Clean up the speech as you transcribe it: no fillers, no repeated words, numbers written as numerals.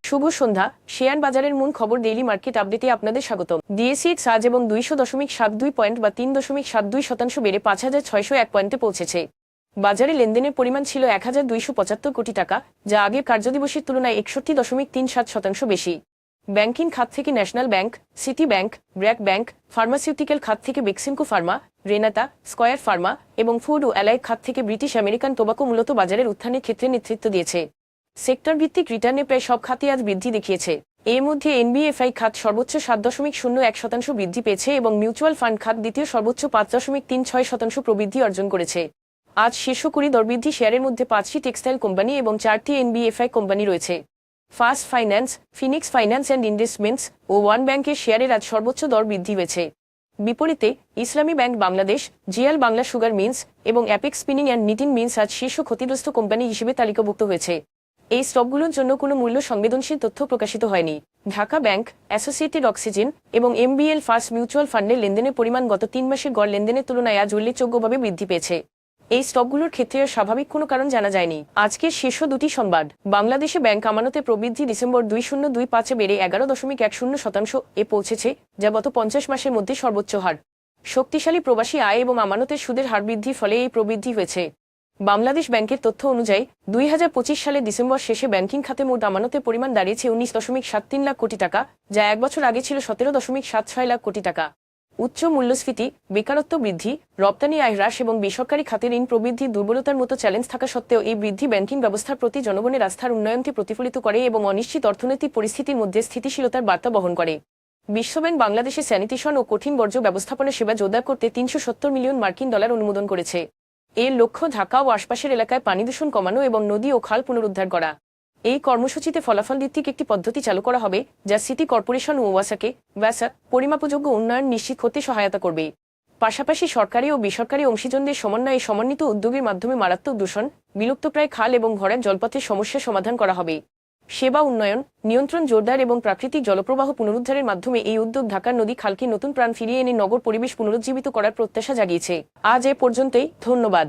শুভ সন্ধ্যা। Share বাজারের মূল খবর ডেইলি মার্কেট আপডেটে আপনাদের স্বাগতম। ডিএসইএক্স আজ এবং 200.72 পয়েন্ট বা 3.72% বেড়ে 5,601 পয়েন্টে পৌঁছেছে। বাজারে লেনদেনের পরিমাণ ছিল 1,275 কোটি টাকা, যা আগের কার্যদিবসের তুলনায় 61.37% বেশি। ব্যাংকিং খাত থেকে national bank, city bank, BRAC bank, pharmaceutical খাত থেকে Beximco Pharma, Renata, square Pharma এবং ফুড ও অ্যালাইড খাত থেকে ব্রিটিশ আমেরিকান টোবাকো মূলত বাজারের উত্থানের ক্ষেত্রে নেতৃত্ব দিয়েছে। সেক্টর ভিত্তিক রিটার্নে প্রায় সব খাতই আজ বৃদ্ধি দেখিয়েছে। এর মধ্যে এনবিএফআই খাত সর্বোচ্চ 7.01% বৃদ্ধি পেয়েছে এবং মিউচুয়াল ফান্ড খাত দ্বিতীয় সর্বোচ্চ 5.36% প্রবৃদ্ধি অর্জন করেছে। আজ শীর্ষ 20 দরবৃদ্ধি শেয়ারের মধ্যে 5টি টেক্সটাইল কোম্পানি এবং 4টি এনবিএফআই কোম্পানি রয়েছে। First finance, Phoenix finance and investments ও ওয়ান ব্যাংকের শেয়ারের আজ সর্বোচ্চ দর বৃদ্ধি হয়েছে। বিপরীতে ইসলামী bank Bangladesh, GL Bangla sugar mills এবং Apex spinning and knitting mills আজ শীর্ষ ক্ষতিগ্রস্ত কোম্পানি হিসেবে তালিকাভুক্ত হয়েছে। এই স্টকগুলোর জন্য কোনো মূল্য সংবেদনশীল তথ্য প্রকাশিত হয়নি। ঢাকা ব্যাংক, অ্যাসোসিয়েটেড অক্সিজেন এবং এমবিএল ফার্স্ট মিউচুয়াল ফান্ডের লেনদেনের পরিমাণ গত 3 মাসের গড় লেনদেনের তুলনায় আজ উল্লেখযোগ্যভাবে বৃদ্ধি পেয়েছে। এই স্টকগুলোর ক্ষেত্রে আর স্বাভাবিক কোনো কারণ জানা যায়নি। আজকের শীর্ষ দুটি সংবাদ। বাংলাদেশে ব্যাংক আমানতের প্রবৃদ্ধি ডিসেম্বর 2025 বেড়ে 11.10% পৌঁছেছে, যা গত 50 মাসের মধ্যে সর্বোচ্চ হার। শক্তিশালী প্রবাসী আয় এবং আমানতের সুদের হার বৃদ্ধির ফলে এই প্রবৃদ্ধি হয়েছে। বাংলাদেশ ব্যাংকের তথ্য অনুযায়ী 2025 সালে ডিসেম্বর শেষে ব্যাংকিং খাতে মোট আমানতের পরিমাণ দাঁড়িয়েছে 19.73 লাখ কোটি টাকা, যা এক বছর আগে ছিল 17.76 লাখ কোটি টাকা। উচ্চ মূল্যস্ফীতি, বেকারত্ব বৃদ্ধি, রপ্তানি আয় হ্রাস এবং বেসরকারি খাতে ঋণ প্রবৃদ্ধির দুর্বলতার মতো চ্যালেঞ্জ থাকা সত্ত্বেও এই বৃদ্ধি ব্যাংকিং ব্যবস্থার প্রতি জনগণের আস্থার উন্নয়নকে প্রতিফলিত করে এবং অনিশ্চিত অর্থনৈতিক পরিস্থিতির মধ্যে স্থিতিশীলতার বার্তা বহন করে। বিশ্বব্যাংক বাংলাদেশে স্যানিটেশন ও কঠিন বর্জ্য ব্যবস্থাপনা সেবা জোরদার করতে $370 মিলিয়ন অনুমোদন করেছে। এর লক্ষ্য ঢাকা ও আশপাশের এলাকায় পানি দূষণ কমানো এবং নদী ও খাল পুনরুদ্ধার করা। এই কর্মসূচিতে ফলাফল ভিত্তিক একটি পদ্ধতি চালু করা হবে, যা সিটি কর্পোরেশন ও ওয়াসাকে পরিমাপযোগ্য উন্নয়ন নিশ্চিত করতে সহায়তা করবে। পাশাপাশি সরকারি ও বেসরকারি অংশীজনদের সমন্বয়ে সমন্বিত উদ্যোগের মাধ্যমে মারাত্মক দূষণ, বিলুপ্তপ্রায় খাল এবং ভরাট জলপথের সমস্যার সমাধান করা হবে। সেবা উন্নয়ন, নিয়ন্ত্রণ জোরদার এবং প্রাকৃতিক জলপ্রবাহ পুনরুদ্ধারের মাধ্যমে এই উদ্যোগ ঢাকার নদী খালকে নতুন প্রাণ ফিরিয়ে এনে নগর পরিবেশ পুনরুজ্জীবিত করার প্রত্যাশা জাগিয়েছে। আজ এ পর্যন্তই, ধন্যবাদ।